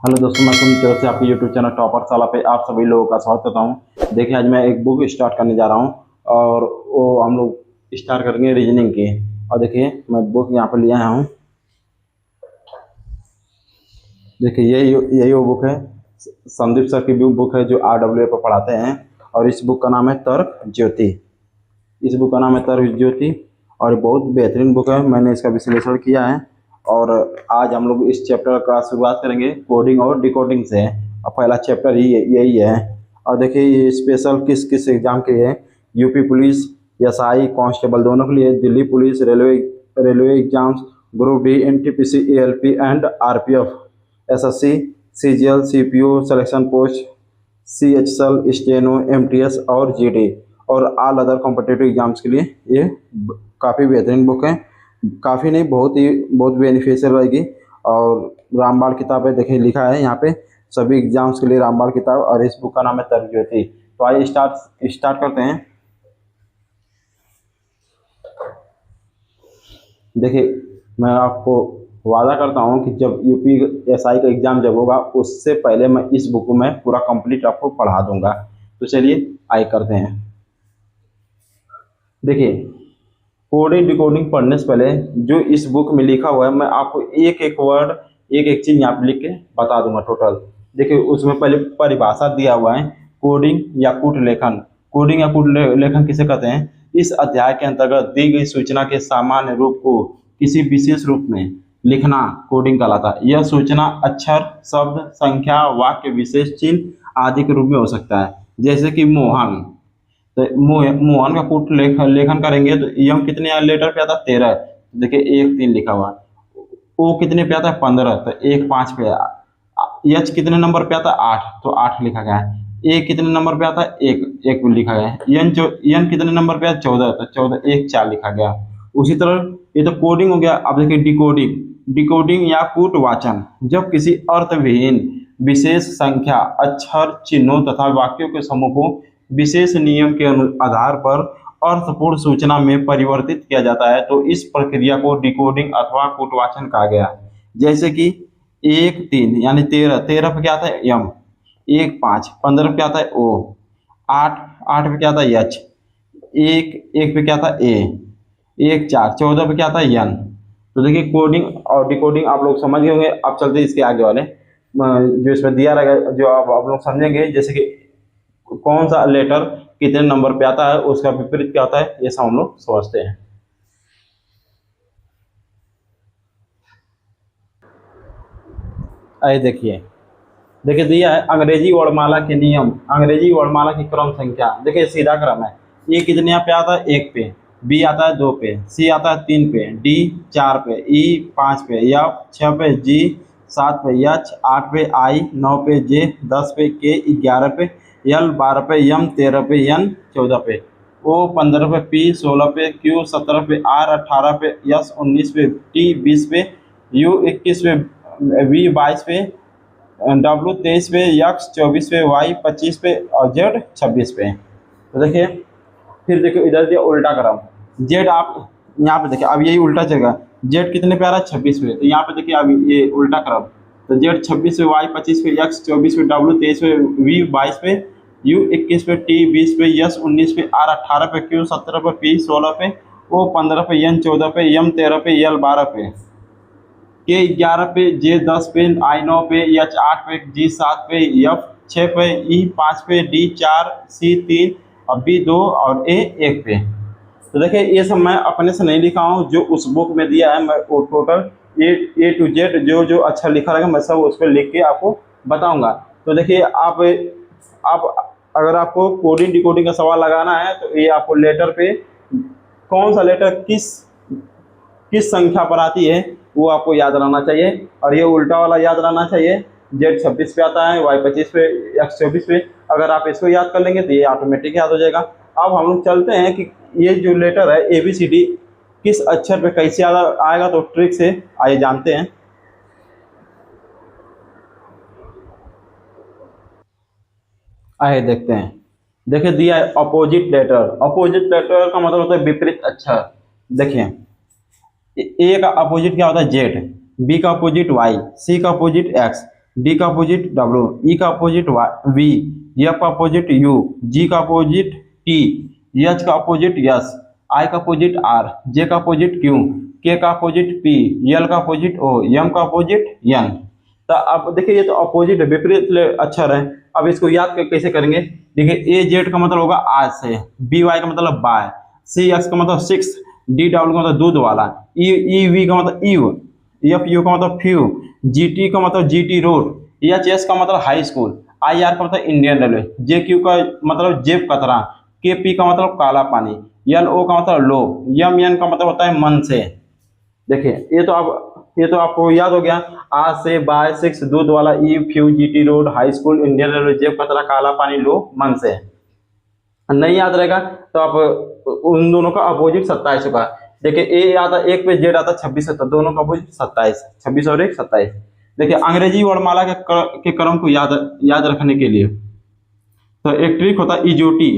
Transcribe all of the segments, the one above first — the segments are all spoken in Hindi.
हेलो दोस्तों, मैं सुन तरफ से आपके यूट्यूब चैनल टॉपर साला पे आप सभी लोगों का स्वागत करता हूँ। देखिए, आज मैं एक बुक स्टार्ट करने जा रहा हूँ और वो हम लोग स्टार्ट करेंगे रीजनिंग की। और देखिए, मैं बुक यहाँ पर ले आया हूँ। देखिए, यही वो बुक है, संदीप सर की बुक है जो RWA पर पढ़ाते हैं। और इस बुक का नाम है तर्क ज्योति। इस बुक का नाम है तर्क ज्योति और बहुत बेहतरीन बुक है। मैंने इसका विश्लेषण किया है और आज हम लोग इस चैप्टर का शुरुआत करेंगे कोडिंग और डिकोडिंग से। और पहला चैप्टर ही यही है। और देखिए, ये स्पेशल किस किस एग्जाम के लिए है। यूपी पुलिस, SI कांस्टेबल दोनों के लिए, Delhi police, railway exams, group D, NTPC, ALP and RPF, SSC, CGL, CPO selection post, CHSL, steno, MTS और GD और ऑल अदर कॉम्पिटिटिव एग्जाम्स के लिए ये काफ़ी बेहतरीन बुक है। काफ़ी नहीं, बहुत बेनिफिशियल रहेगी। और रामबाण किताब है, देखिए लिखा है यहाँ पे सभी एग्जाम्स के लिए रामबाण किताब। और इस बुक का नाम है तर्क ज्योति। तो आइए स्टार्ट करते हैं। देखिए, मैं आपको वादा करता हूँ कि जब UPSI का एग्ज़ाम जब होगा उससे पहले मैं इस बुक में पूरा कंप्लीट आपको पढ़ा दूंगा। तो चलिए आइए करते हैं। देखिए, कोडिंग डिकोडिंग पढ़ने से पहले जो इस बुक में लिखा हुआ है, मैं आपको एक एक वर्ड, एक एक चीज़ यहाँ पे लिख के बता दूंगा टोटल। देखिए, उसमें पहले परिभाषा दिया हुआ है, कोडिंग या कूट लेखन। कोडिंग या कूट लेखन किसे कहते हैं? इस अध्याय के अंतर्गत दी गई सूचना के सामान्य रूप को किसी विशेष रूप में लिखना कोडिंग कहलाता है। यह सूचना अक्षर, शब्द, संख्या, वाक्य, विशेष चिन्ह आदि के रूप में हो सकता है। जैसे कि मोहन, तो मोहन का कूट लेखन करेंगे तो यम कितने लेटर पे आता है? 13। देखिए, 1 3 लिखा हुआ है। ओ कितने पे आता है? 15। तो 1 5 पे। एच कितने नंबर पे आता है? 8, तो 8 लिखा गया है। ए कितने नंबर पे आता है? 1 1 लिखा गया है। एन कितने नंबर पे आता है? 14, तो 14 1 4 लिखा गया। उसी तरह ये तो कोडिंग हो गया। अब देखिए डिकोडिंग। डिकोडिंग या कूट वाचन, जब किसी अर्थविहीन विशेष संख्या, अक्षर, चिन्हों तथा वाक्यों के समूह को विशेष नियम के आधार पर अर्थपूर्ण सूचना में परिवर्तित किया जाता है, तो इस प्रक्रिया को डिकोडिंग अथवा कूटवाचन कहा गया। जैसे कि 1 3 यानी 13, 13 पे क्या आता है? यम। 1 5 15 पे क्या आता है? ओ। 8 8 पे क्या आता है? यच। 1 1 पे क्या आता है? ए। 1 4 14 पे क्या आता है? यन। तो देखिए, कोडिंग और डिकोडिंग आप लोग समझ गए होंगे। अब चलते हैं इसके आगे वाले जो इसमें दिया रहेगा, जो आप लोग समझेंगे। जैसे कि कौन सा लेटर कितने नंबर पे आता है, उसका विपरीत क्या होता है, ये सब हम लोग समझते हैं। आइए देखिए, देखिए दिया है अंग्रेजी वर्णमाला के नियम, अंग्रेजी वर्णमाला की क्रम संख्या। देखिए, सीधा क्रम है। ए कितने पे आता है? 1 पे। बी आता है 2 पे। सी आता है 3 पे। डी 4 पे। ई 5 पे। एफ 6 पे। जी 7 पे। एच 8 पे। आई 9 पे। जे 10 पे। के 11 पे। एल 12 पे। एम 13 पे। एन 14 पे। ओ 15 पे। पी 16 पे। क्यू 17 पे। आर 18 पे। एस 19 पे। टी 20 पे। यू 21 पे। वी 22 पे। W 23 पे। यक्स 24 पे। Y 25 पे और Z 26 पे। तो देखिए, फिर देखिए इधर दिया उल्टा क्रम। Z आप यहाँ पे देखिए, अब यही उल्टा चलेगा। Z कितने पे आ रहा है? 26 पे। तो यहाँ पे देखिए अब ये उल्टा क्रम। तो Z 26 पे, Y 25 पे, X 24 पे, W 23 पे, V 22 पे, U 21 पे, T 20 पे, S 19 पे, R 18 पे, Q 17 पे, P 16 पे, O 15 पे, N 14 पे, M 13 पे, L 12 पे, के 11 पे, जे 10 पे, आई 9 पे, एच 8 पे, जी 7 पे, एफ 6 पे, ई 5 पे, डी 4, सी 3 और बी 2 और ए 1 पे। तो देखिए, ये सब मैं अपने से नहीं लिखा हूँ, जो उस बुक में दिया है। मैं वो टोटल ए टू जेड जो जो अच्छा लिखा रहेगा मैं सब उस पर लिख के आपको बताऊंगा। तो देखिए, आप अगर आपको कोडिंग डिकोडिंग का सवाल लगाना है तो ये आपको लेटर पे कौन सा लेटर किस संख्या पर आती है वो आपको याद रहना चाहिए। और ये उल्टा वाला याद रहना चाहिए। Z 26 पे आता है, Y 25 पे, X 24 पे। अगर आप इसको याद कर लेंगे तो ये ऑटोमेटिक याद हो जाएगा। अब हम लोग चलते हैं कि ये जो लेटर है ABCD किस अक्षर पे कैसे आएगा, तो ट्रिक से आइए जानते हैं। आइए देखते हैं। देखिए, दिया है अपोजिट लेटर। अपोजिट लेटर का मतलब होता है विपरीत अक्षर। देखिए, ए का अपोजिट क्या होता है? जेड, बी का अपोजिट वाई, सी का अपोजिट एक्स, डी का अपोजिट डब्ल्यू, ई का अपोजिट वी, एफ का अपोजिट यू, जी का अपोजिट टी, एच का अपोजिट यस, आई का अपोजिट आर, जे का अपोजिट क्यू, के का अपोजिट पी, एल का अपोजिट ओ, एम का अपोजिट एन। तो अब देखिए ये तो अपोजिट विपरीत अक्षर है। अब इसको याद कैसे करेंगे? देखिए ए जेड का मतलब होगा आज से, बी वाई का मतलब बाय, सी एक्स का मतलब सिक्स, डी डब्ल्यू का मतलब दूध वाला, ई वी का मतलब ईव, एफ यू का मतलब फ्यू, जी टी का मतलब जी टी रोड, एच एस का मतलब हाई स्कूल, आई आर का मतलब इंडियन रेलवे, जे क्यू का मतलब जेब कतरा, के पी का मतलब काला पानी, एल ओ का मतलब लो, एम एन का मतलब होता है मन से। देखिए ये तो आपको याद हो गया। आज से, बाय, सिक्स, दूध वाला, E, few, G T road, high school, Indian railway, जेब कतरा, काला पानी, लो, मन से। नहीं याद रहेगा तो आप उन दोनों का अपोजिट 27 होगा। देखिए ए आता एक पे, जेड आता 26 है, तो दोनों का अपोजिट 27, 26 और 1 27। देखिए अंग्रेजी वर्णमाला के क्रम को याद रखने के लिए तो एक ट्रिक होता है इजोटी,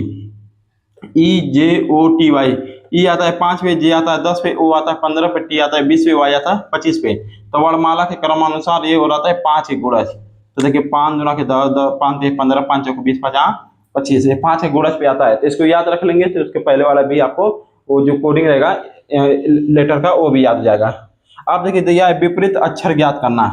ई जे ओ टी वाई। ई आता है 5 पे, जे आता है 10 पे, ओ आता है 15 पे, टी आता है 20 पे, वाई आता है 25 पे। तो वर्णमाला के क्रमानुसार ये हो रहा है 5 के गुणज। तो देखिए 5 गुना के 10, 5 15, 5 चौको 20, 5 25, ये 5 के गुणज पे आता है। तो इसको याद रख लेंगे तो उसके पहले वाला भी आपको वो जो कोडिंग रहेगा लेटर का वो भी याद हो जाएगा। अब देखिए दिया है विपरीत अक्षर ज्ञात करना।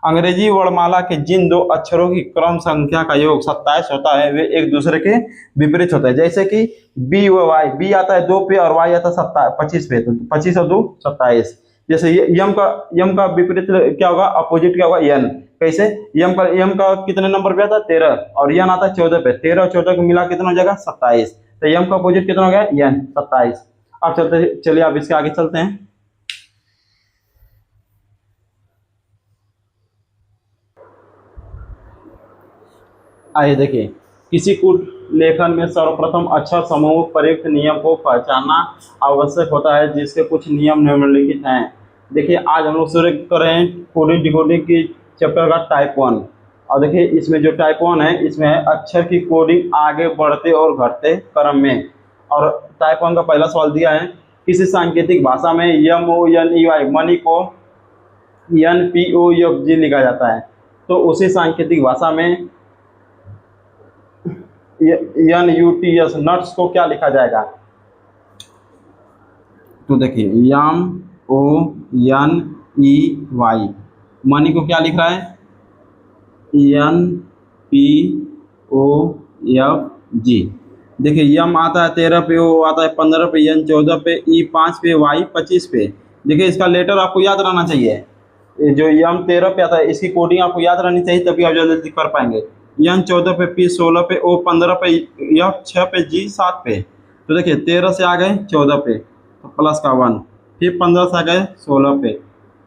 अंग्रेजी वर्णमाला के जिन दो अक्षरों की क्रम संख्या का योग 27 होता है वे एक दूसरे के विपरीत होते हैं। जैसे कि बी व वाई, बी आता है 2 पे और वाई आता है 25 पे, तो 25 और 2 27। जैसे यम का विपरीत क्या होगा, अपोजिट क्या होगा, एन। कैसे? यम का कितने नंबर पे आता है 13 और एन आता है 14 पे, 13 और 14 को मिला कितना हो जाएगा 27। तो यम का अपोजिट कितना हो गया, एन, 27। अब चलिए अब इसके आगे चलते हैं। आइए देखिए, किसी कूट लेखन में सर्वप्रथम अक्षर समूह प्रयुक्त नियम को पहचानना आवश्यक होता है, जिसके कुछ नियम निम्नलिखित हैं। देखिए आज हम लोग शुरू कर रहे हैं कोडिंग डिकोडिंग की चैप्टर का टाइप 1। और देखिए इसमें जो टाइप 1 है इसमें है अक्षर की कोडिंग आगे बढ़ते और घटते क्रम में। और टाइप 1 का पहला सवाल दिया है, किसी सांकेतिक भाषा में M O N E Y money को N P O F G लिखा जाता है, तो उसी सांकेतिक भाषा में N U T S nuts को क्या लिखा जाएगा? तो देखिए M O N E Y, money को क्या लिख रहा है, N P O F G. देखिए यम आता है 13 पे, ओ आता है 15 पे, एन 14 पे, ई 5 पे, वाई 25 पे। देखिए इसका लेटर आपको याद रहना चाहिए। ये जो यम 13 पे आता है इसकी कोडिंग आपको याद रहनी चाहिए, तभी आप जल्दी कर पाएंगे। एन 14 पे, पी 16 पे, ओ 15 पे, एफ 6 पे, जी 7 पे। तो देखिए 13 से आ गए 14 पे तो प्लस का 1, फिर 15 से आ गए 16 पे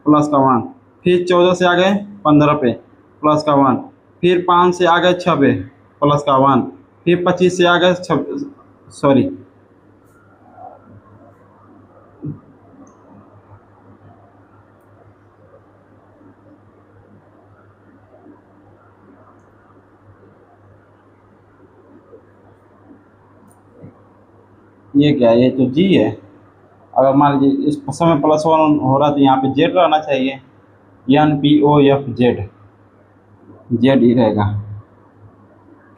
प्लस का 1, फिर 14 से आ गए 15 पे प्लस का 1, फिर 5 से आ गए 6 पे प्लस का 1, फिर 25 से आ गए सॉरी ये क्या है, ये तो जी है। अगर मान लीजिए इस समय +1 हो रहा तो यहाँ पे जेड रहना चाहिए, N P O F Z, Z ही रहेगा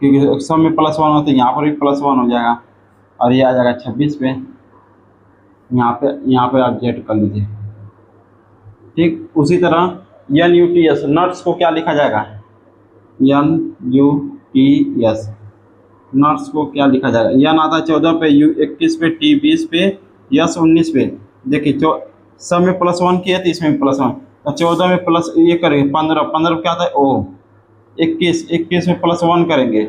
क्योंकि सब में +1 हो तो यहाँ पर भी +1 हो जाएगा और ये आ जाएगा 26 पे। यहाँ पे आप जेड कर लीजिए। ठीक उसी तरह N U T S nuts को क्या लिखा जाएगा, N U T S nuts को क्या लिखा जाएगा, एन आता है 14 पे, यू 21 पे, टी 20 पे, यस 19 पे। देखिए सब में +1 किया तो इसमें भी +1, तो 14 में प्लस ये करेंगे 15, 15 क्या आता है ओ, 21 में +1 करेंगे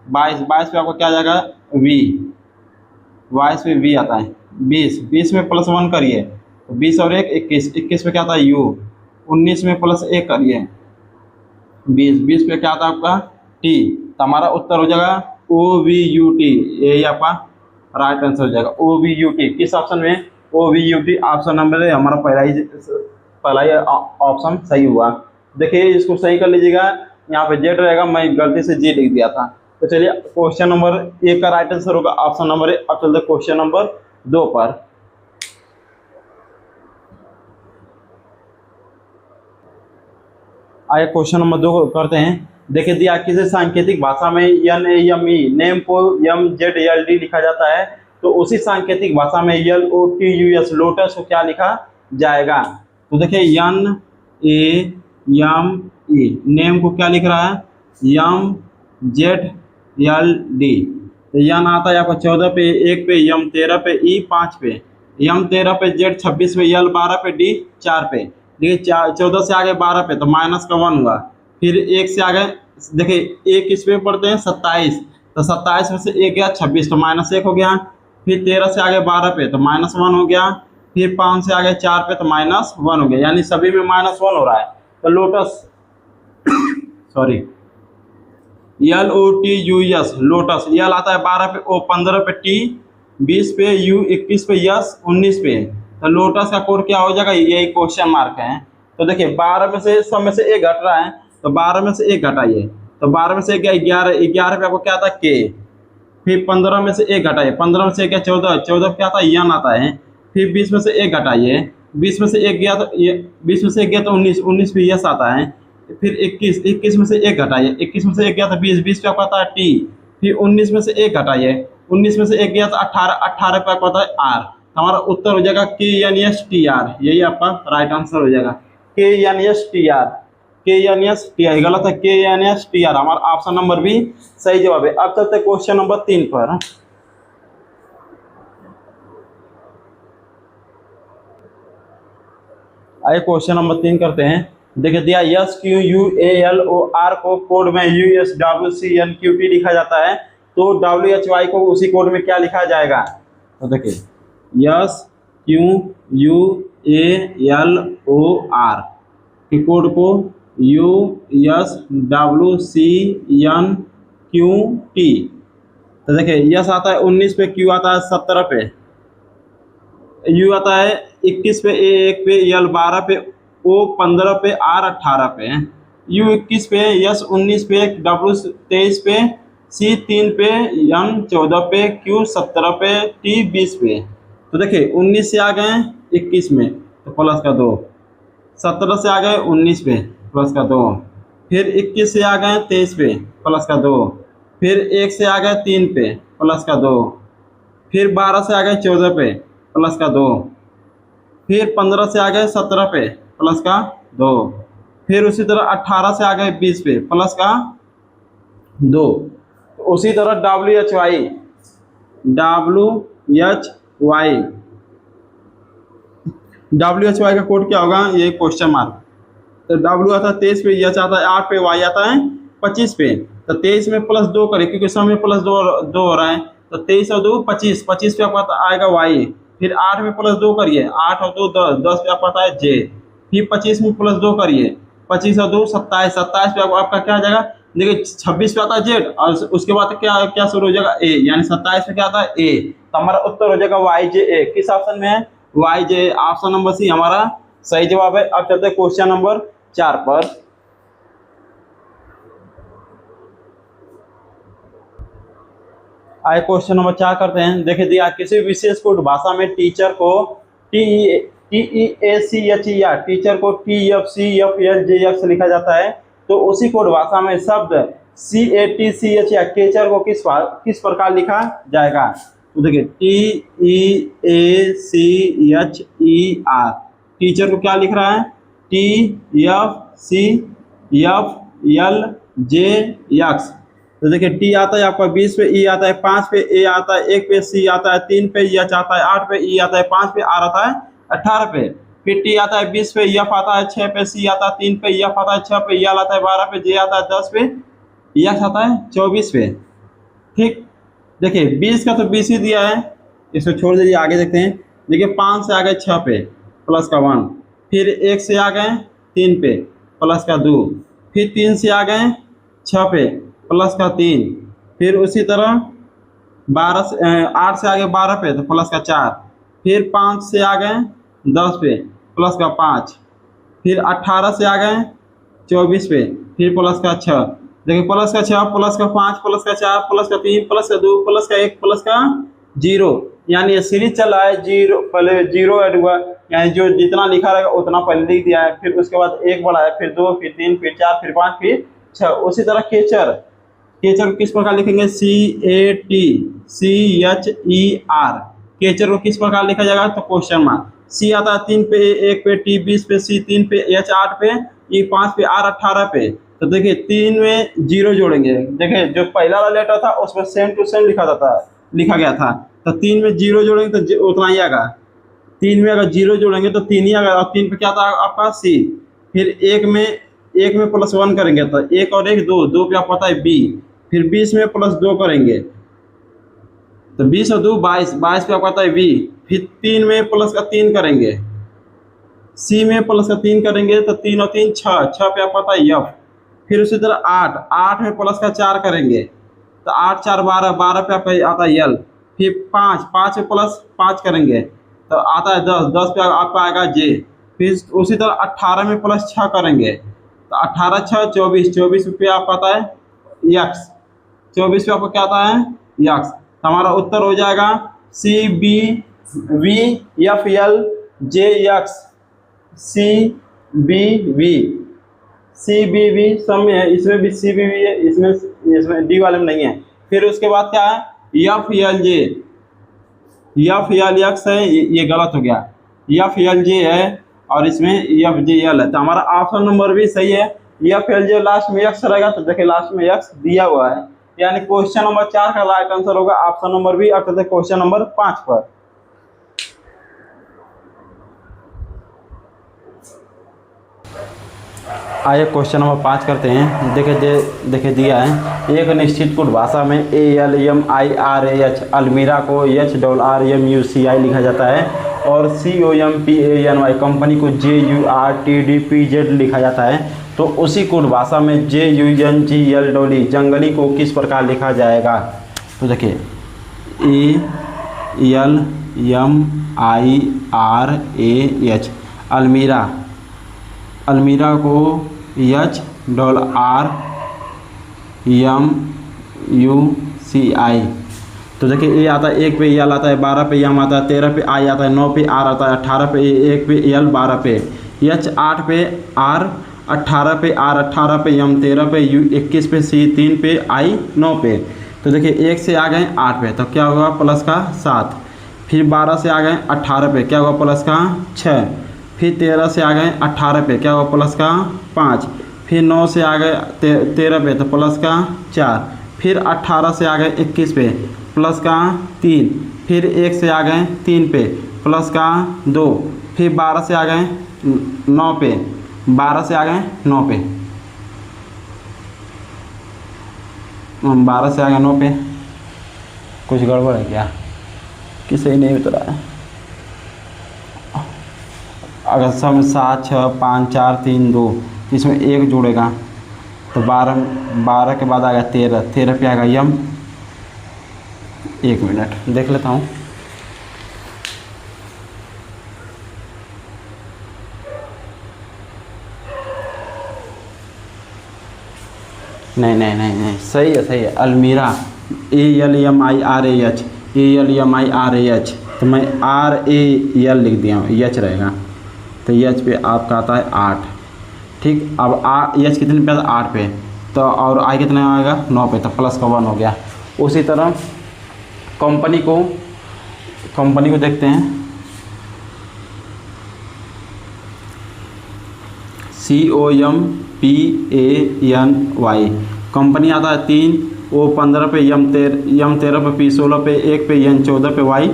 22, 22 पे आपको क्या आ जाएगा वी, 22 पे वी आता है, 20 में +1 करिए तो 20 और 1 21, 21 पे क्या आता है यू, 19 में +1 करिए 20 पे क्या आता है आपका टी। तो हमारा उत्तर हो जाएगा ओ वी यू टी, यही आपका राइट आंसर हो जाएगा ओ वी यू टी। किस ऑप्शन में, O V U T option number है हमारा पहला ही ऑप्शन सही हुआ। देखिए इसको सही कर लीजिएगा, यहाँ पे जेड रहेगा, मैं गलती से जी लिख दिया था। तो चलिए क्वेश्चन नंबर 1 का राइट आंसर होगा ऑप्शन नंबर 1। अब चलते क्वेश्चन नंबर 2 पर। आइए क्वेश्चन नंबर 2 करते हैं। देखिए दिया किसी सांकेतिक भाषा में NAME नेम को MZLD लिखा जाता है, तो उसी सांकेतिक भाषा में LOTUS लोटस को क्या लिखा जाएगा। तो देखिए NAME नेम को क्या लिख रहा है MZLD। तो यन आता है आपका 14 पे, 1 पे, M 13 पे, E 5 पे, M 13 पे, Z 26 पे, L 12 पे, D 4 पे। देखिए 14 से आगे 12 पे तो माइनस का 1 हुआ। फिर 1 से आगे देखिए 1 किस पे पढ़ते हैं 27, तो 27 में से 1 गया 26 तो माइनस 1 हो गया। फिर 13 से आगे 12 पे तो माइनस 1 हो गया। फिर 5 से आगे 4 पे तो माइनस 1 हो गया, यानी सभी में माइनस 1 हो रहा है। तो लोटस सॉरी LOTUS लोटस, यल आता है 12 पे, O 15 पे, T 20 पे, U 21 पे, S 19 पे। तो लोटस का कोड क्या हो जाएगा, यही क्वेश्चन मार्क है। तो देखिए 12 में से सब में से 1 घट रहा है, तो 12 में से 1 घटाइए, तो 12 में से 1 गया 11, 11 पे आपको क्या आता है K। फिर 15 में से 1 घटाइए, 15 में से 1 गया 14, 14 पे क्या आता है यन आता है। फिर 20 में से 1 घटाइए, 20 में से 1 गया तो 20 में से 1 गया तो 19, 19 पे यस आता है। फिर 21, 21 में से 1 घटाइए, 21 में से 1 गया तो 20, 20 पे आपको आता है T। फिर 19 में से 1 घटाइए, 19 में से 1 गया तो 18, 18 पे आपको आता है R। हमारा उत्तर हो जाएगा KNSTR, यही आपका राइट आंसर हो जाएगा KNSTR। KNSTR गलत है, KNSTR हमारा ऑप्शन नंबर भी सही जवाब है। अब चलते क्वेश्चन नंबर 3 पर। आइए क्वेश्चन नंबर 3 करते हैं। देखिए दिया SQUALOR को कोड में USWCNQT लिखा जाता है, तो WHY को उसी कोड में क्या लिखा जाएगा। तो देखिए SQUALOR के कोड को USWCNQT। तो देखिए यस आता है 19 पे, Q आता है 17 पे, U आता है 21 पे, A 1 पे, L 12 पे, O 15 पे, R 18 पे, U 21 पे, S 19 पे, W 23 पे, C 3 पे, M 14 पे, Q 17 पे, T 20 पे। तो देखिए 19 से आ गए 21 में तो प्लस का 2, 17 से आ गए 19 पे प्लस का 2, फिर 21 से आ गए 23 पे प्लस का 2, फिर 1 से आ गए 3 पे प्लस का 2, फिर 12 से आ गए 14 पे प्लस का 2, फिर 15 से आ गए 17 पे प्लस का 2, फिर उसी तरह 18 से आ गए 20 पे प्लस का 2। उसी तरह WHY का कोड क्या होगा, ये क्वेश्चन मार्क। तो W आता है 23 पे, H आता है 8 पे, Y आता है 25 पे। तो 23 में प्लस 2 करें क्योंकि सब में प्लस 2 हो रहा है, तो 23 और 2 25, 25 पे आपका आएगा Y। फिर 8 में प्लस 2 करिए, 8 और 2 10, 10 पे आपका आता है J। फिर 25 में प्लस 2 करिए, 25 और 2 27, 27 पे आपका क्या आ जाएगा, देखिए 26 पे आता है Z और उसके बाद क्या क्या शुरू हो जाएगा A, यानी 27 पे क्या आता है A। तो हमारा उत्तर हो जाएगा YJA। किस ऑप्शन में है, YJA, ऑप्शन नंबर सी हमारा सही जवाब है। अब चलते हैं क्वेश्चन नंबर 4 पर। आइए क्वेश्चन नंबर 4 करते हैं। देखिए दिया किसी विशेष कोड भाषा में टीचर को TEACHER टीचर को TFCFLJX लिखा जाता है, तो उसी कोड भाषा में शब्द CATCHER केचर को किस प्रकार लिखा जाएगा। तो देखिए TEACHER टीचर को क्या लिख रहा है TFCFLJX। तो देखिए T आता है आपका 20 पे, E आता है 5 पे, A आता है 1 पे, C आता है 3 पे, H आता है 8 पे, E आता है 5 पे, R आता है 18 पे। फिर T आता है 20 पे, F आता है 6 पे, C आता है 3 पे, F आता है 6 पे, L आता है 12 पे, J आता है 10 पे, X आता है 24 पे। ठीक, देखिए 20 का तो 20 ही दिया है, इसको छोड़ दीजिए, आगे देखते हैं। देखिए 5 से आ गए 6 पे प्लस का 1, फिर 1 से आ गए 3 पे प्लस का 2, फिर 3 से आ गए 6 पे प्लस का 3, फिर उसी तरह 8 से आ गए 12 पे तो प्लस का 4, फिर 5 से आ गए 10 पे प्लस का 5, फिर 18 से आ गए 24 पे फिर प्लस का 6। देखिए प्लस का 6 प्लस का 5 प्लस का 4 प्लस का 3 प्लस का 2 प्लस का 1 प्लस का 0, यानी ये सीरीज चल रहा है, जीरो पहले 0 ऐड हुआ यानी जो जितना लिखा रहेगा उतना पहले लिख दिया है, फिर उसके बाद एक बढ़ाया, फिर 2, फिर 3, फिर 4, फिर 5, फिर 6। उसी तरह केचर, केचर को किस प्रकार लिखेंगे? CATCHER। केचर को किस प्रकार लिखा जाएगा? तो क्वेश्चन मार्क। सी आता है 3 पे, 1 पे, T 20 पे, C 3 पे, H 8 पे, E 5 पे, R 18 पे। तो देखिए 3 में 0 जोड़ेंगे। देखिए जो पहला वाला लेटर था उसमें सेम टू सेम लिखा गया था, तो 3 में 0 जोड़ेंगे तो उतना ही आएगा। 3 में अगर 0 जोड़ेंगे तो 3 ही आएगा, और 3 पे क्या था आपका? C। फिर 1 में +1 करेंगे तो 1 और 1 2, 2 पे आपको पता है B। फिर 20 में +2 करेंगे तो 20 और 2 22, 22 पे आपको आता है V। फिर 3 में +3 करेंगे, C में +3 करेंगे तो 3 और 3 6, 6 पे आपको आता है F। फिर उसी तरह 8, 8 में +4 करेंगे तो 8 4 12, 12 पे आपका आता है L। फिर 5, 5 में +5 करेंगे तो आता है 10, 10 पे आपका आएगा J। फिर उसी तरह 18 में +6 करेंगे तो 18 6 24, 24 पे आपका आता है X। 24 पे आपको क्या आता है? X। हमारा उत्तर हो जाएगा CBVFLJX। CBV सब में है, इसमें भी CBV है, इसमें D वाले में नहीं है। फिर उसके बाद क्या है? FLX है, ये गलत हो गया। FLJ है और इसमें FJL है, तो हमारा ऑप्शन नंबर भी सही है। FLJ लास्ट में X रहेगा, तो देखिए लास्ट में X दिया हुआ है, यानी क्वेश्चन नंबर 4 का राइट आंसर होगा ऑप्शन नंबर बी, अर्थात क्वेश्चन नंबर 5 पर। आइए क्वेश्चन नंबर 5 करते हैं। देखिए दिया है, एक निश्चित कोड भाषा में ALMIRAH अलमीरा को HRRMUCI लिखा जाता है और COMPANY कंपनी को JURTDPZ लिखा जाता है। तो उसी कोड भाषा में JUNGL जंगली को किस प्रकार लिखा जाएगा? तो देखिए ALMIRAH अलमीरा को HRRMUCI। तो देखिए ए आता है 1 पे यल आता है, 12 पे यम आता है, 13 पे आई आता है, 9 पे आर आता है, 18 पे 1 पे यल, 12 पे H, 8 पे आर, 18 पे आर, 18 पे यम, 13 पे यू, 21 पे सी, 3 पे आई, 9 पे। तो देखिए 1 से आ गए 8 पे, तो क्या होगा? प्लस का 7। फिर 12 से आ गए 18 पे, क्या होगा? प्लस का 6। फिर 13 से आ गए 18 पे, क्या होगा? प्लस का 5। फिर 9 से आ गए 13 पे, तो प्लस का 4। फिर 18 से आ गए 21 पे, प्लस का 3। फिर 1 से आ गए 3 पे, प्लस का 2। फिर 12 से आ गए 9 पे, 12 से आ गए 9 पे, 12 से आ गए 9 पे। कुछ गड़बड़ है क्या कि सही नहीं उतरा है? अगर सब 7 6 5 4 3 2, इसमें 1 जुड़ेगा तो 12 के बाद आ गया 13, 13 पे आएगा यम। 1 मिनट देख लेता हूँ। नहीं, सही है अलमीरा ALMIRAH तो मैं RAL लिख दिया हूँ, H रहेगा, तो H पे आपका आता है 8। ठीक, अब H कितने पे आता है? 8 पे, तो और I कितने आएगा? 9 पे, तो प्लस का 1 हो गया। उसी तरह कंपनी को देखते हैं, COMPANY कंपनी आता है 3, O 15 पे, यम 13 पे, P 16 पे, 1 पे, N 14 पे, Y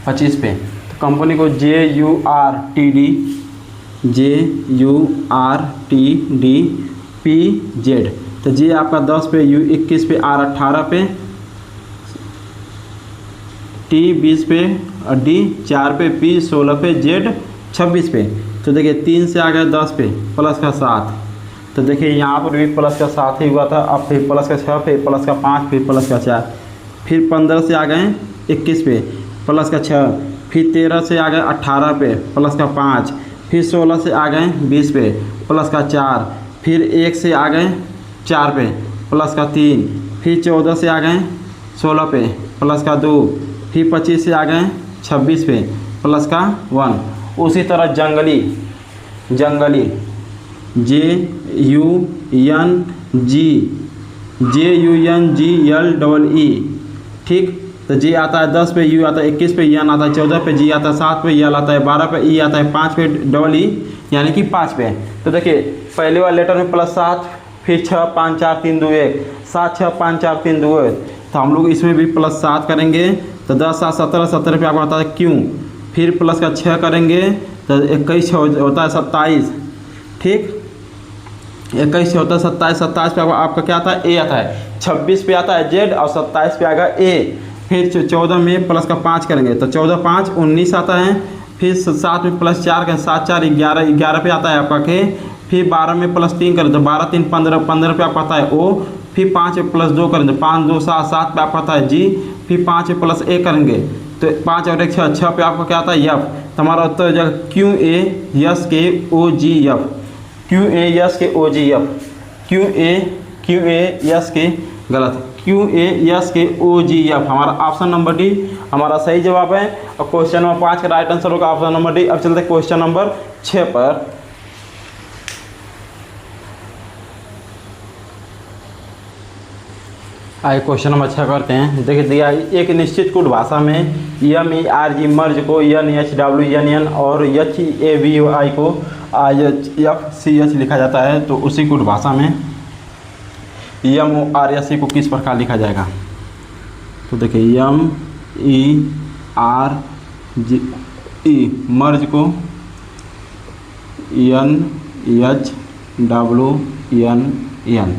25 पे। तो कंपनी को JURTDPZ, तो J आपका 10 पे, U 21 पे, R 18 पे, T 20 पे, D 4 पे, P 16 पे, Z 26 पे। तो देखिए 3 से आ गए 10 पे, प्लस का 7। तो देखिए यहाँ पर भी प्लस का 7 ही हुआ था। अब फिर प्लस का 6, फिर प्लस का 5, फिर प्लस का 4। फिर 15 से आ गए 21 पे, प्लस का 6। फिर 13 से आ गए 18 पे, प्लस का 5। फिर 16 से आ गए 20 पे, प्लस का 4। फिर 1 से आ गए 4 पे, प्लस का 3। फिर 14 से आ गए 16 पे, प्लस का 2। फिर 25 से आ गए 26 पे, प्लस का 1। उसी तरह जंगली, जंगली JUNGLE, ठीक। तो J आता है 10 पे, U आता है 21 पे, N आता है 14 पे, G आता है 7 पे, L आता है 12 पे, E आता है 5 पे, E यानी कि 5 पे। तो देखिए पहले वाले लेटर में +7, फिर 6 5 4 3 2 1, 7 6 5 4 3 2 1। तो हम लोग इसमें भी +7 करेंगे तो 10 7 17, 17 पे आपको आता है क्यों, फिर प्लस का 6 करेंगे तो 21 होता है 27, ठीक। 21 होता है 27, 27 पे आपका क्या आता है, ए आता है। 26 पे आता है जेड और 27 पे आएगा ए। फिर 14 में प्लस का 5 करेंगे तो 14 5 19 आता है। फिर 7 में +4 करें, 7 4 11, 11 पे आता है आपका के। फिर 12 में +3 करें तो 12 3 15, 15 पे आपका आता है ओ। फिर 5 में +2 करें तो 5 2 7, 7 पे आपका आता है जी। फिर 5 में +1 करेंगे तो 5 और 1 6, 6 पे आपका क्या आता है एफ। तो हमारा उत्तर हो जाएगा QASKOGF, QASKOGF, QASK गलत, QASKOGF हमारा ऑप्शन नंबर डी हमारा सही जवाब है। और क्वेश्चन नंबर 5 का राइट आंसर होगा ऑप्शन नंबर डी। अब चलते क्वेश्चन नंबर 6 पर। आइए क्वेश्चन नंबर 6 करते हैं। देखिए दिया एक निश्चित कूट भाषा में MERG मर्ज को NHWNN और HAVI को IHFCH लिखा जाता है। तो उसी कूट भाषा में MORSE को किस प्रकार लिखा जाएगा। तो देखिए MERGE मर्ज को NHWNN।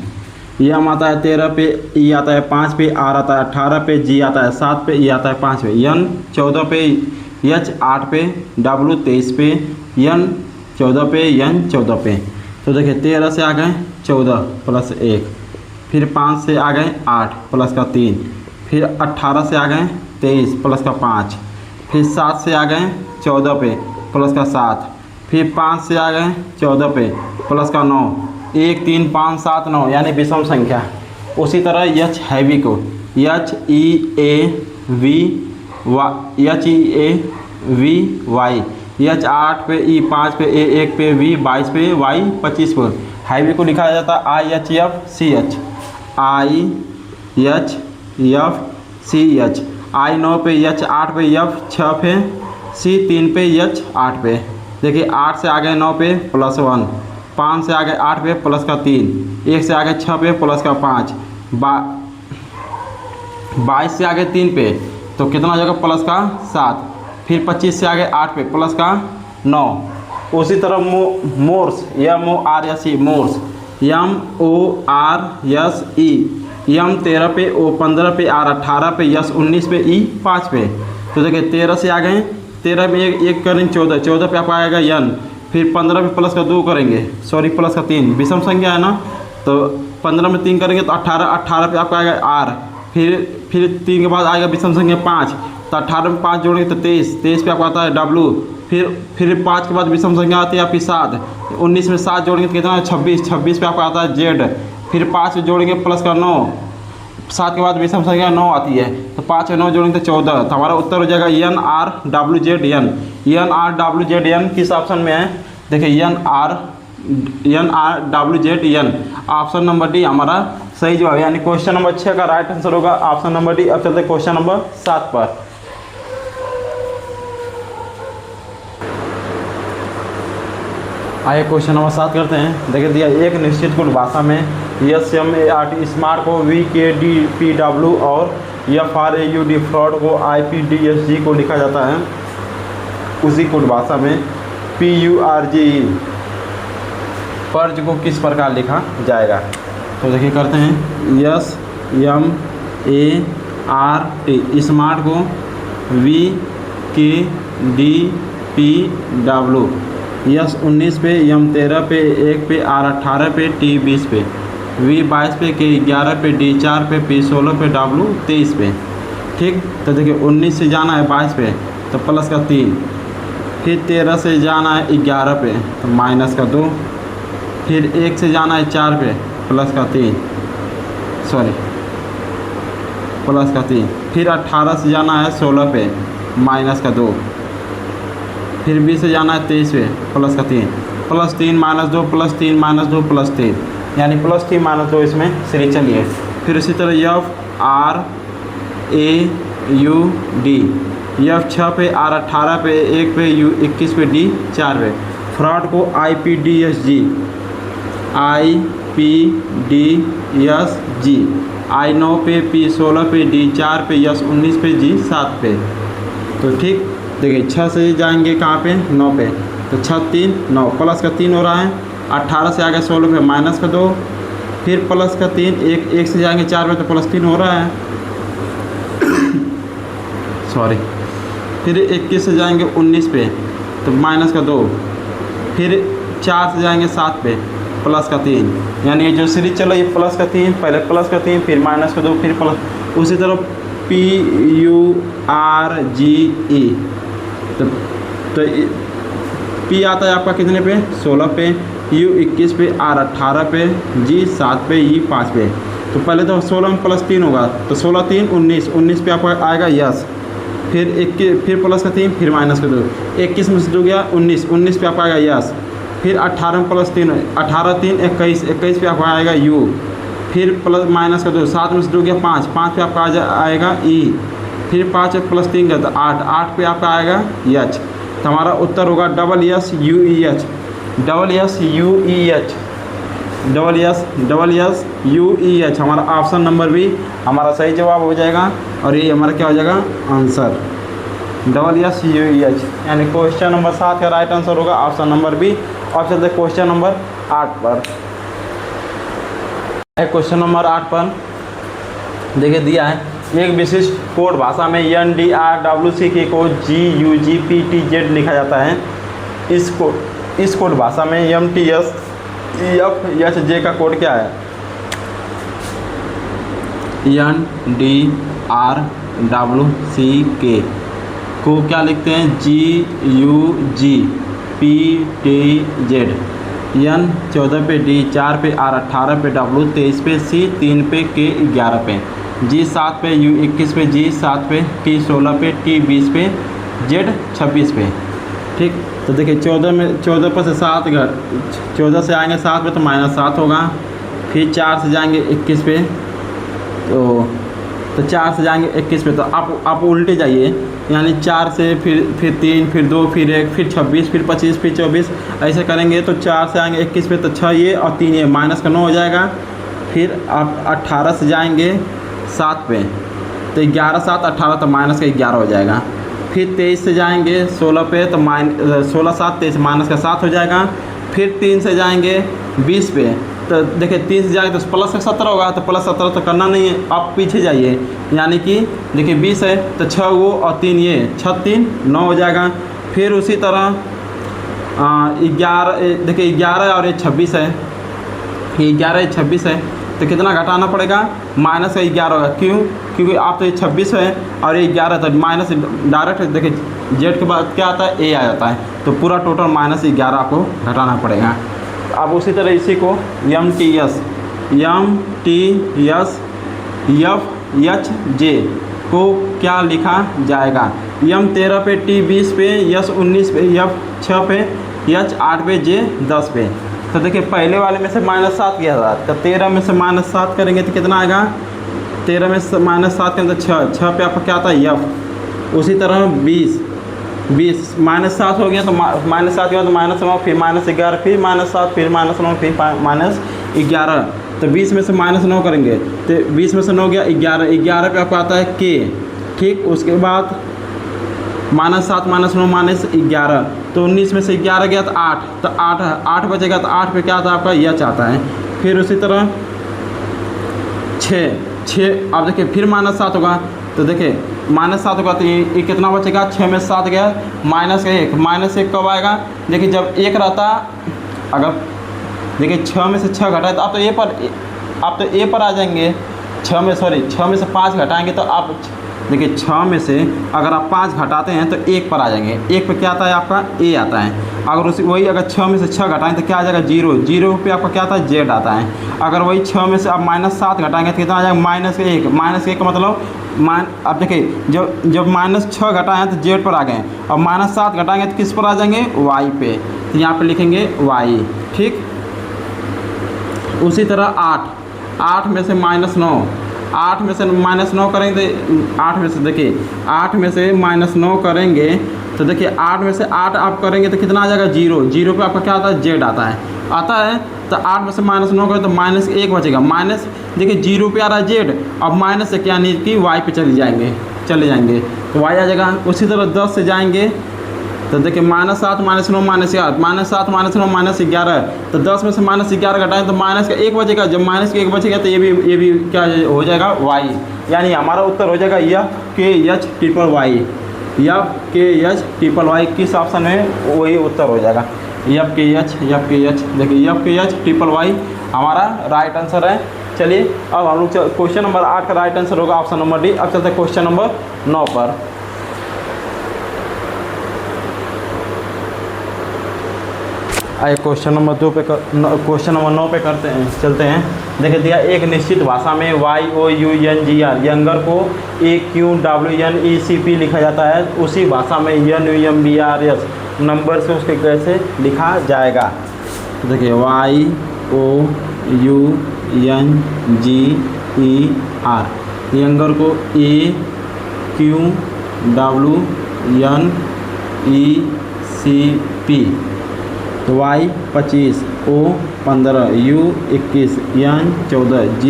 यम आता है 13 पे, ई आता है 5 पे, आर आता है 18 पे, जी आता है 7 पे, ई आता है 5 पे, एन 14 पे, एच 8 पे, डब्ल्यू 23 पे, एन 14 पे, एन 14 पे। तो देखिए 13 से आ गए 14 प्लस 1, फिर 5 से आ गए 8 प्लस का 3, फिर 18 से आ गए 23 प्लस का 5, फिर 7 से आ गए 14 पे प्लस का 7, फिर 5 से आ गए 14 पे प्लस का 9, 1 3 5 7 9 यानी विषम संख्या। उसी तरह एच हैवी को HEAVY, एच 8 पे, ई 5 पे, ए 1 पे, वी 22 पे, वाई 25 पे। हैवी को लिखा जाता है IHFCH, IHFCH। आई 9 पे, एच 8 पे, एफ 6 पे, सी 3 पे, एच 8 पे। देखिए 8 से आ गए 9 पे +1, 5 से आ गए 8 पे प्लस का 3, 1 से आ गए 6 पे प्लस का 5, 22 से आ गए 3 पे तो कितना हो जाएगा प्लस का 7, फिर 25 से आ गए 8 पे प्लस का 9। उसी तरह Morse MORSE Morse MORSE M 13 पे, ओ 15 पे, आर 18 पे, यस 19 पे, ई 5 पे। तो देखिए 13 से आ गए, 13 में एक करेंगे 14, 14 पे आपका आएगा एन, फिर 15 पे प्लस का 2 करेंगे, सॉरी प्लस का 3, विषम संख्या है ना। तो 15 में 3 करेंगे तो 18, 18 पे आपका आएगा आर, फिर 3 के बाद आएगा विषम संख्या 5, तो 18 में 5 जोड़ेंगे तो 23, 23 पे आपको आता है डब्लू, फिर 5 के बाद विषम संख्या आती है आपकी 7, 19 में 7 जोड़ेंगे तो कितना है 26, 26 पे आपको आता है जेड, फिर 5 जोड़ेंगे प्लस का 9, 7 के बाद विषम संख्या 9 आती है तो 5 और 9 जोड़ेंगे तो 14। तो हमारा उत्तर हो जाएगा NRWZN किस ऑप्शन में है। देखिए NRWZN ऑप्शन नंबर डी हमारा सही जवाब है, यानी क्वेश्चन नंबर 6 का राइट आंसर होगा ऑप्शन नंबर डी। अब चलते क्वेश्चन नंबर 7 पर। आइए क्वेश्चन नंबर 7 करते हैं। देखिए दिया एक निश्चित कुल भाषा में SMART स्मार्ट को VKDPW और FRAUD फ्रॉड को IPDSG को लिखा जाता है। उसी कुल भाषा में PURGE पर्ज को किस प्रकार लिखा जाएगा। तो देखिए करते हैं SMART स्मार्ट को VKDPW, यस 19 पे, एम 13 पे, 1 पे, आर 18 पे, टी 20 पे, वी 22 पे, के 11 पे, डी 4 पे, पी 16 पे, डब्लू 23 पे। ठीक। तो देखिए 19 से जाना है 22 पे तो प्लस का 3, फिर 13 से जाना है 11 पे तो माइनस का 2, फिर 1 से जाना है 4 पे प्लस का 3, प्लस का 3, फिर 18 से जाना है 16 पे माइनस का 2, फिर बी से जाना है 23 पे प्लस का 3, plus 3 minus 2 plus 3 minus 2 plus 3, यानी प्लस 3 माइनस 2 इसमें श्री चलिए। फिर इसी तरह F R A U D, F 6 पे, आर 18 पे, 1 पे, यू 21 पे, डी 4 पे। फ्रॉड को I P D S G, I P D S G, I 9 पे, पी 16 पे, डी 4 पे, एस 19 पे, जी 7 पे। तो ठीक देखिए 6 से जाएंगे कहाँ पे 9 पे, तो 6 3 9 प्लस का 3 हो रहा है, 18 से आगे 16 पे माइनस का 2, फिर प्लस का 3, 1 से जाएंगे 4 पे तो प्लस 3 हो रहा है सॉरी। फिर 21 से जाएंगे 19 पे तो माइनस का 2, फिर 4 से जाएंगे 7 पे प्लस का 3, यानी ये जो सीरीज चलो ये प्लस का 3, पहले प्लस का 3 फिर माइनस का 2 फिर प्लस। उसी तरह पी यू आर जी ई, तो पी आता है आपका कितने पे 16 पे, यू 21 पे, आर 18 पे, जी 7 पे, ई 5 पे। तो पहले तो 16 में प्लस 3 होगा तो 16 3 19, 19 पे आपका आएगा यस, फिर 21 फिर प्लस का 3 फिर माइनस का 2, 21 में से 2 गया 19, 19 पे आपका आएगा यस, फिर 18 में प्लस 3, 18 3 21, 21 पे आपका आएगा यू, फिर प्लस माइनस का 2, 7 में से 2 गया 5, 5 पे आपका आएगा ई, फिर 5 प्लस 3 गया तो 8, 8 पे आपका आएगा एच। तो हमारा उत्तर होगा double S U E H, double S U E H, double S U E H. हमारा ऑप्शन नंबर भी हमारा सही जवाब हो जाएगा और ये हमारा क्या हो जाएगा answer double S U E H, यानी क्वेश्चन नंबर 7 का राइट आंसर होगा ऑप्शन नंबर बी। अब चलते क्वेश्चन नंबर 8 पर। क्वेश्चन नंबर 8 पर देखिए दिया है एक विशिष्ट कोड भाषा में N D R W C K को G U G P T Z लिखा जाता है। इस कोड भाषा में M T S F H J का कोड क्या है? N D R W C K को क्या लिखते हैं? G U G P T Z. N 14 पे, डी 4 पे, आर 18 पे, डब्ल्यू 23 पे, सी 3 पे, के 11 पे, जी 7 पे, यू 21 पे, जी 7 पे, टी 16 पे, टी 20 पे, जेड 26 पे। ठीक, तो देखिए 14 पर से 7 14 से आएंगे 7 पे तो -7 होगा, फिर 4 से जाएंगे 21 पे तो 4 से जाएंगे 21 पे तो आप उल्टे जाइए, यानी 4 से फिर 3 फिर 2 फिर 1 फिर 26 फिर 25 फिर 24 ऐसे करेंगे तो 4 से आएंगे 21 पे तो 6 ये और 3 ये माइनस का 9 हो जाएगा। फिर आप 18 से जाएंगे 7 पे तो 11 7 18 तो माइनस का 11 हो जाएगा। फिर 23 से जाएंगे 16 पे तो 16 7 23 माइनस का 7 हो जाएगा। फिर 3 से जाएंगे 20 पे तो देखिए 3 से जाएंगे तो प्लस का 17 होगा, तो प्लस 17 तो करना नहीं है, आप पीछे जाइए, यानी कि देखिए 20 है तो 6 वो और 3 ये 6 3 9 हो जाएगा। फिर उसी तरह 11 देखिए 11 और ये 26 है, ये 11 26 है तो कितना घटाना पड़ेगा? माइनस का 11 होगा। क्यों? क्योंकि आप तो ये 26 है और ये 11 तो माइनस डायरेक्ट देखिए जेड के बाद क्या आता है? ए आ जाता है, तो पूरा टोटल -11 आपको घटाना पड़ेगा। अब उसी तरह इसी को M T S F H J को क्या लिखा जाएगा? एम 13 पे, टी 20 पे, एस 19 पे, एफ 6 पे, एच 8 पे, जे 10 पे। तो देखिए पहले वाले में से -7 किया था तो 13 में से -7 करेंगे तो कितना आएगा? 13 में से -7 करेंगे तो 6 पे आपका क्या आता है? एफ। उसी तरह 20 -7 हो गया तो -7 गया तो -9 फिर -11 फिर -7 फिर -9 फिर -11 तो 20 में से -9 करेंगे तो 20 में से 9 गया 11 पे आपको आता है के। ठीक, उसके बाद -7 -9 -11 तो 19 में से 11 गया तो 8 तो 8 बचेगा तो 8 पे क्या आता है आपका? यह चाहता है। फिर उसी तरह 6 आप देखिए फिर -7 होगा तो देखिए -7 होगा तो ये कितना बचेगा? 6 में 7 गया -1 कब आएगा? देखिए जब 1 रहता, अगर देखिए 6 में से 6 घटाए तो आप तो ए पर आ जाएंगे। 6 में से 5 घटाएंगे तो आप देखिए 6 में से अगर आप 5 घटाते हैं तो 1 पर आ जाएंगे। 1 पे क्या आता है आपका? ए आता है। अगर वही अगर 6 में से 6 घटाएं तो क्या आ जाएगा? 0 पे आपका क्या आता है? जेड आता है। अगर वही 6 में से आप -7 घटाएंगे तो कितना आ जाएगा? -1 का मतलब अब देखिए जब -6 घटाएँ तो जेड पर आ गए, और -7 घटाएंगे तो किस पर आ जाएंगे, वाई पे। तो यहाँ पे लिखेंगे वाई। ठीक, उसी तरह 8 में से -9, 8 में से -9 करेंगे तो 8 में से देखिए 8 में से -9 करेंगे तो देखिए 8 में से 8 आप करेंगे तो कितना आ जाएगा, 0। 0 पे आपका क्या आता है, जेड आता है। तो 8 में से -9 करें तो -1 बचेगा। माइनस देखिए 0 पे आ रहा है जेड, अब माइनस से यानी कि वाई पे चले जाएंगे तो वाई आ जाएगा। उसी तरह 10 से जाएंगे तो देखिए -7 -9 -8, -7 -9 -11, तो 10 में से -11 घटाएं तो माइनस का 1 बचेगा। जब माइनस का 1 बचेगा तो ये भी क्या हो जाएगा, वाई। यानी हमारा उत्तर हो जाएगा FKH triple Y. FKH triple Y किस ऑप्शन में, वही उत्तर हो जाएगा FKH। देखिए FKH ट्रिपल वाई हमारा राइट आंसर है। चलिए अब हम लोग क्वेश्चन नंबर 8 का राइट आंसर होगा ऑप्शन नंबर डी। अब चलते हैं क्वेश्चन नंबर 9 पर। आइए क्वेश्चन नंबर 9 पे चलते हैं। देखिए दिया, एक निश्चित भाषा में YOUNGR यंगर को AQWNECP लिखा जाता है, उसी भाषा में NUMBRS नंबर से उसके कैसे लिखा जाएगा। तो देखिए YOUNGER यंगर को AQWNECP, तो Y 25, O 15, U 21, N 14, G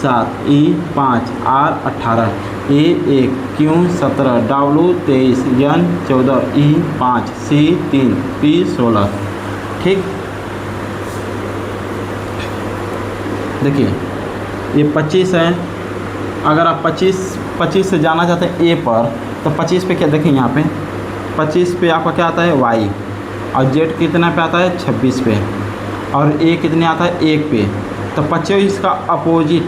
7, E 5, R 18, A 1, Q 17, W 23, N 14, E 5, C 3, P 16। ठीक, देखिए ये 25 है। अगर आप 25 से जाना चाहते हैं A पर, तो 25 पे क्या देखें, यहाँ पे 25 पे आपका क्या आता है, Y, और जेड कितना पे आता है, 26 पे, और ए कितने आता है, 1 पे। तो 25 का अपोजिट,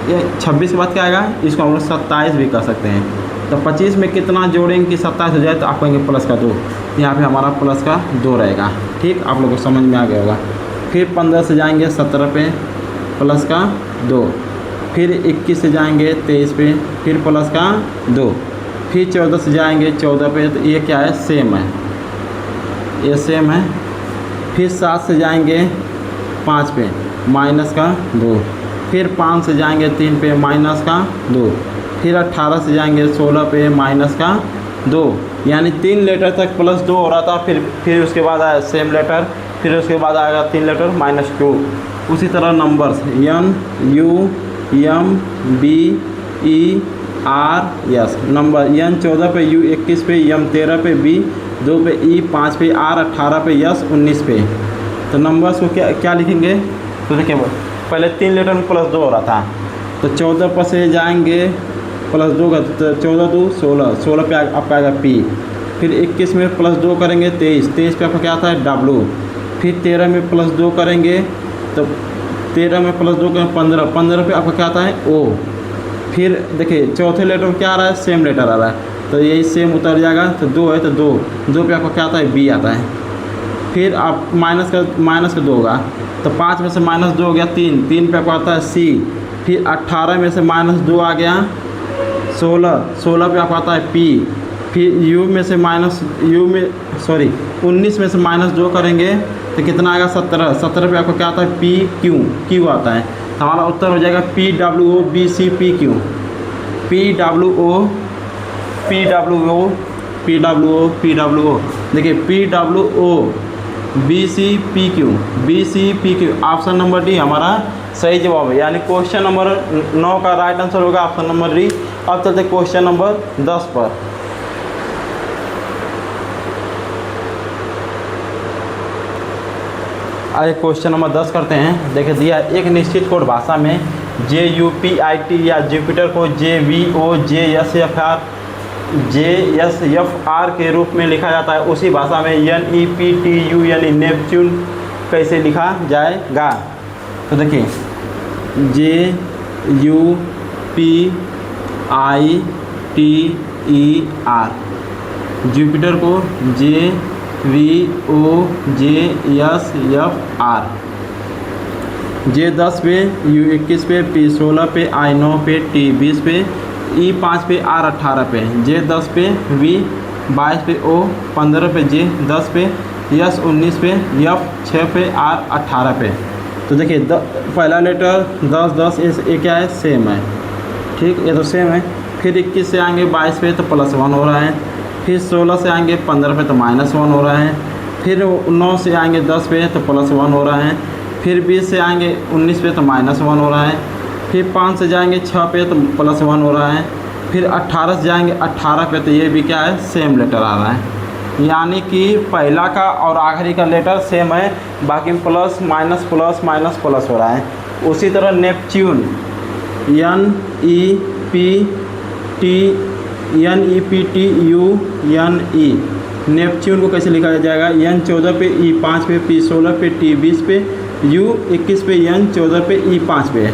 ये 26 के बाद क्या आएगा, इसको हम लोग 27 भी कर सकते हैं। तो 25 में कितना जोड़ेंगे कि 27 हो जाए, तो आप कहेंगे प्लस का 2, यहाँ पे हमारा प्लस का 2 रहेगा। ठीक, आप लोगों को समझ में आ गया होगा। फिर 15 से जाएंगे 17 पे, प्लस का 2, फिर 21 से जाएंगे 23 पे, फिर प्लस का 2, फिर 14 से जाएंगे 14 पे, तो ये क्या है, सेम है, ये सेम है। फिर 7 से जाएंगे 5 पे, माइनस का 2, फिर 5 से जाएंगे 3 पे, माइनस का 2, फिर 18 से जाएंगे 16 पे, माइनस का 2। यानी 3 लेटर तक +2 हो रहा था, फिर उसके बाद आया सेम लेटर, फिर उसके बाद आएगा 3 लेटर -2। उसी तरह नंबर्स NUMBERS नंबर, N 14 पे, U 21 पे, M 13 पे, B 2 पे, E 5 पे, R 18 पे, S 19 पे। तो नंबर्स को क्या लिखेंगे, तो देखिए पहले 3 लेटर में +2 हो रहा था, तो 14 पर से जाएंगे +2 का, तो 14 2 16 पे आपका आएगा P। फिर 21 में +2 करेंगे 23 पे आपका क्या आता है, W। फिर 13 में +2 करेंगे तो 13 में +2 करेंगे 15 पे आपका क्या आता है, O। फिर देखिए चौथे लेटर में क्या आ रहा है, सेम लेटर आ रहा है, तो यही सेम उतर जाएगा। तो 2 है तो 2 पे आपका क्या आता है, B आता है। फिर आप माइनस का 2 होगा, तो 5 में से -2 हो गया 3 पे आपको आता है C। फिर 18 में से -2 आ गया 16 पे आपको आता है P। फिर 19 में से -2 करेंगे तो कितना आएगा, 17 पे आपको क्या आता है, Q आता है। तो हमारा उत्तर हो जाएगा PWOBCPQ। PWO देखिए PWOBCPQ ऑप्शन नंबर डी हमारा सही जवाब है। यानी क्वेश्चन नंबर 9 का राइट आंसर होगा ऑप्शन नंबर डी। अब चलते क्वेश्चन नंबर 10 पर। आइए क्वेश्चन नंबर 10 करते हैं। देखिए दिया, एक निश्चित कोड भाषा में JUPIT या जुपिटर को JSFR के रूप में लिखा जाता है, उसी भाषा में NEPTUN नेपच्यून कैसे लिखा जाएगा। तो देखिए JUPITER जुपिटर को JVOJSFR, J 10 पे, U 21 पे, P 16 पे, I 9 पे, T 20 पे, E5 पे R 18 पे, J 10 पे, V 22 पे, O 15 पे, J 10 पे, S 19 पे, F 6 पे, R 18 पे। तो देखिए पहला लेटर 10 10 ये क्या है, सेम है, ठीक, ये तो सेम है। फिर 21 से आएंगे 22 पे तो +1 हो रहा है, फिर 16 से आएंगे 15 पे तो -1 हो रहा है, फिर 9 से आएंगे 10 पे तो +1 हो रहा है, फिर 20 से आएंगे 19 पे तो -1 हो रहा है, फिर 5 से जाएंगे 6 पे तो +1 हो रहा है, फिर 18 से जाएंगे 18 पे तो ये भी क्या है, सेम लेटर आ रहा है। यानी कि पहला का और आखिरी का लेटर सेम है, बाकी plus minus plus minus plus हो रहा है। उसी तरह नेपच्यून NEPTUNE, नेपच्यून को कैसे लिखा जाएगा, N 14 पे, E 5 पे, P 16 पे, T 20 पे, U 21 पे, N 14 पे, E 5 पे,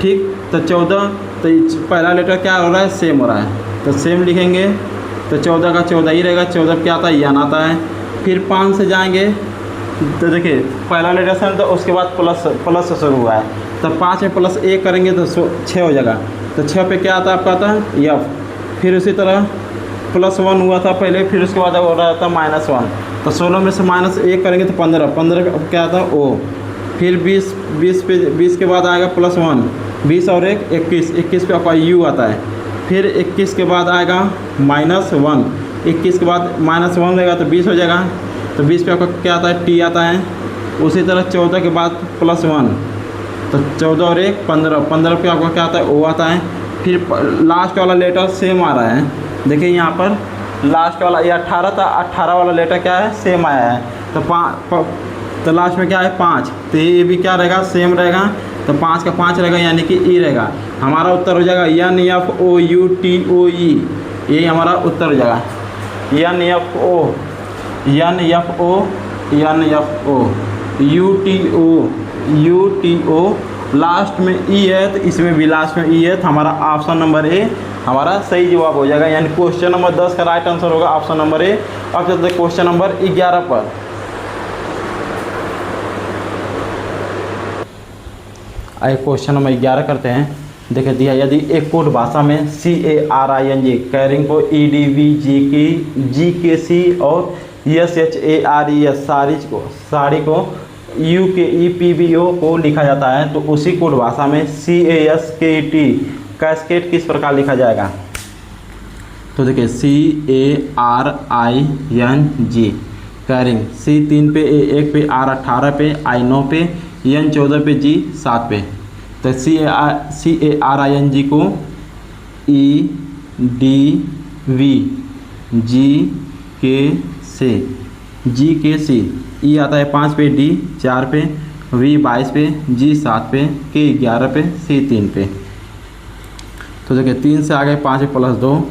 ठीक। तो 14, तो पहला लेटर क्या हो रहा है, सेम हो रहा है, तो सेम लिखेंगे। तो 14 का 14 ही रहेगा, 14 क्या आता है, यन आता है। फिर 5 से जाएंगे तो देखिए पहला लेटर सेम, तो उसके बाद प्लस से शुरू हुआ है, तो 5 में +1 करेंगे तो 6 हो जाएगा। तो 6 पे क्या आता है, आपका आता है F। फिर उसी तरह +1 हुआ था पहले, फिर उसके बाद हो रहा था -1, तो 16 में से -1 करेंगे तो 15 पे क्या आता है O। फिर 20 के बाद आएगा +1, 20 और 1 21 पे आपका U आता है। फिर 21 के बाद आएगा -1, 21 के बाद -1 रहेगा तो 20 हो जाएगा, तो 20 पे आपका क्या आता है, T आता है। उसी तरह 14 के बाद +1, तो 14 और 1 15 पे आपका क्या आता है, O आता है। फिर लास्ट वाला लेटर सेम आ रहा है, देखिए यहाँ पर लास्ट वाला ये 18 था, 18 वाला लेटर क्या है, सेम आया है। तो लास्ट में क्या है, 5, तो ये भी क्या रहेगा, सेम रहेगा, तो 5 का 5 रहेगा, यानी कि E रहेगा। हमारा उत्तर हो जाएगा NFOUTOE, यही हमारा उत्तर हो जाएगा, NFO लास्ट में E है, तो इसमें भी लास्ट में E है, तो हमारा ऑप्शन नंबर ए हमारा सही जवाब हो जाएगा। यानी क्वेश्चन नंबर 10 का राइट आंसर होगा ऑप्शन नंबर ए। अब चलते हैं क्वेश्चन नंबर 11 पर। आइए क्वेश्चन नंबर 11 करते हैं। देखिए दिया, यदि एक कोड भाषा में CARING कैरिंग को EDVGKC और SHARES साड़ी को UKEPBO को लिखा जाता है, तो उसी कोड भाषा में CASKET कैस्केट किस प्रकार लिखा जाएगा। तो देखिए CARING कैरिंग, C 3 पे, A 1 पे, R 18 पे, I 9 पे, N 14 पे, G 7 पे। तो CARING को EDVGKC E आता है 5 पे, D 4 पे, V 22 पे, G 7 पे, K 11 पे, C 3 पे। तो देखिए 3 से आगे 5 पे +2,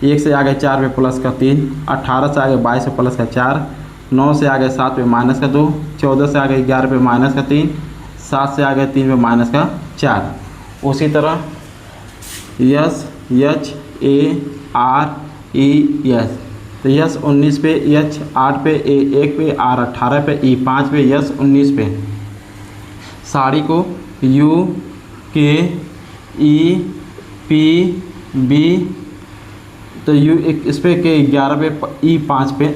1 से आगे 4 पे +3, 18 से आगे 22 पे +4, 9 से आगे 7 पे -2, 14 से आगे 11 पे -3, 7 से आगे 3 पे -4। उसी तरह SHARES, तो यस 19 पे, H 8 पे, A 1 पे, R 18 पे, E 5 पे, यस 19 पे। साड़ी को UKEPB, तो इस पे के 11 पे, E 5 पे,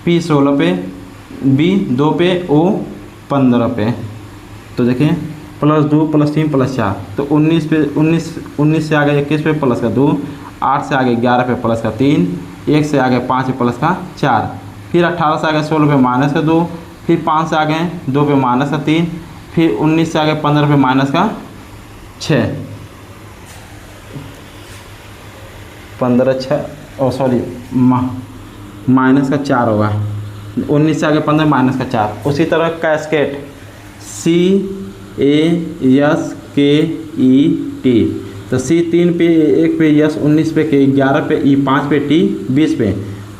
P 16 पे, B 2 पे, O 15 पे। तो देखिए +2 +3 +4, तो 19 पे 19 से आगे 21 पे +2, 8 से आगे 11 पे +3, 1 से आगे 5 पे +4, फिर 18 से आगे 16 पे -2, फिर 5 से आगे 2 पे -3, फिर 19 से आगे 15 पे -6, 15 6 -4 होगा। 19 से आगे 15 -4। उसी तरह कैस्केट CASKET, तो C 3 पे, A 1 पे, S 19 पे, K 11 पे, E 5 पे, T 20 पे।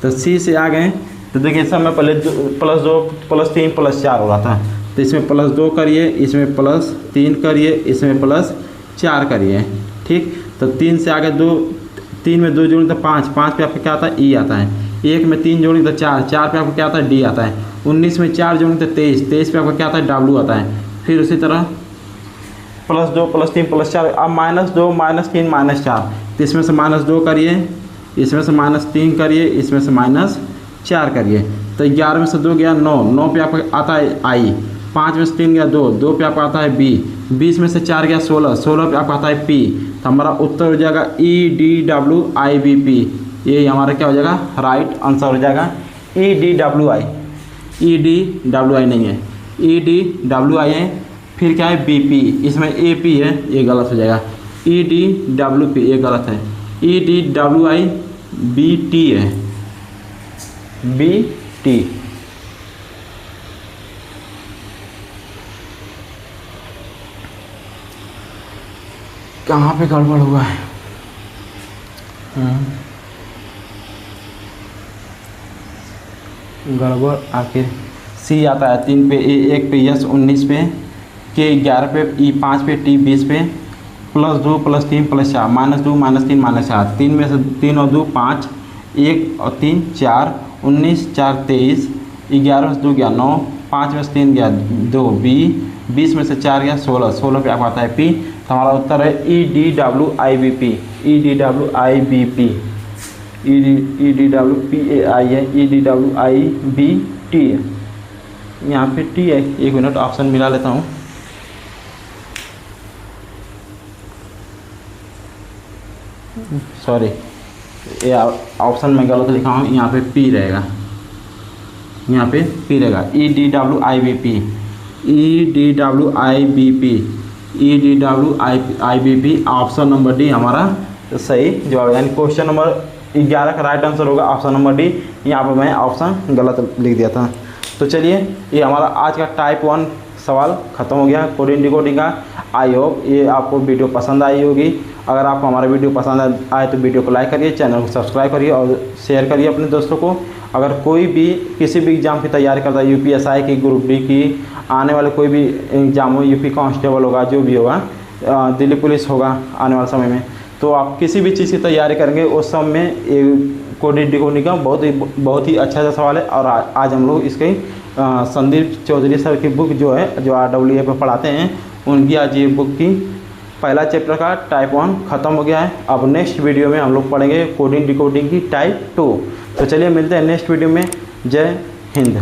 तो C से आ गए, तो देखिए सब में पहले +2 +3 +4 हो रहा था, तो इसमें +2 करिए, इसमें +3 करिए, इसमें +4 करिए, ठीक। तो 3 से आगे 2, 3 में 2 जोड़ें तो 5 पे आपका क्या आता है, E आता है। 1 में 3 जोड़ें तो 4 पे आपका क्या आता है, D आता है। 19 में 4 जोड़ें तो 23 पे आपका क्या आता है, W आता है। फिर उसी तरह +2 +3 +4, अब -2 -3 -4, तो इसमें से -2 करिए, इसमें से -3 करिए, इसमें से -4 करिए, तो 11 में से 2 गया 9, 9 पे आपका आता है I, 5 में से 3 गया 2, 2 पे आपका आता है B, 20 में से 4 गया 16, 16 पे आपका आता है P, तो हमारा उत्तर हो जाएगा EDWIBP। ये हमारा क्या हो जाएगा, राइट आंसर हो जाएगा EDWI। EDWI नहीं है, EDWI है, फिर क्या है BP, इसमें AP है, ये गलत हो जाएगा, EDWP ये गलत है, EDWI BT है, BT। कहाँ पे गड़बड़ हुआ है, गड़बड़ आखिर C आता है 3 पे, A 1 पे, S 19 पे, K 11 पे, E 5 पे, T 20 पे, +2 +3 +4, -2 -3 -4, 3 में से 3 और 2 5, 1 और 3 4, 19 4 23, 11 में से 2 गया 9, 5 में से 3 गया 2 B, 20 में से 4 गया 16, 16 पे आपको आता है P, तो हमारा उत्तर है EDWIBP, EDWIBP, EDWPAI है, EDWIBT है, यहाँ पे T है। 1 मिनट ऑप्शन मिला लेता हूँ, सॉरी ये ऑप्शन में गलत लिखा हूँ, यहाँ पे P रहेगा, यहाँ पे P रहेगा, EDWIBP, EDWIBP, EDWIBP, option number D हमारा सही जवाब है, यानी क्वेश्चन नंबर 11 का राइट आंसर होगा ऑप्शन नंबर डी। यहाँ पर मैं ऑप्शन गलत लिख दिया था। तो चलिए ये हमारा आज का टाइप 1 सवाल ख़त्म हो गया कोडिंग डिकोडिंग का। आई होप ये आपको वीडियो पसंद आई होगी। अगर आपको हमारा वीडियो पसंद आए तो वीडियो को लाइक करिए, चैनल को सब्सक्राइब करिए और शेयर करिए अपने दोस्तों को। अगर कोई भी किसी भी एग्ज़ाम की तैयारी करता है, यूपीएसआई की, ग्रुप डी की, आने वाले कोई भी एग्ज़ाम हो, यूपी कांस्टेबल होगा, जो भी होगा, दिल्ली पुलिस होगा आने वाले समय में, तो आप किसी भी चीज़ की तैयारी करेंगे उस समय में ये कोडिंग डिकोडिंग का बहुत ही अच्छा सवाल है। और आज हम लोग इसके संदीप चौधरी सर की बुक जो है, जो RWA पर पढ़ाते हैं, उनकी आज ये बुक की पहला चैप्टर का टाइप 1 ख़त्म हो गया है। अब नेक्स्ट वीडियो में हम लोग पढ़ेंगे कोडिंग डिकोडिंग की टाइप 2। तो चलिए मिलते हैं नेक्स्ट वीडियो में। जय हिंद।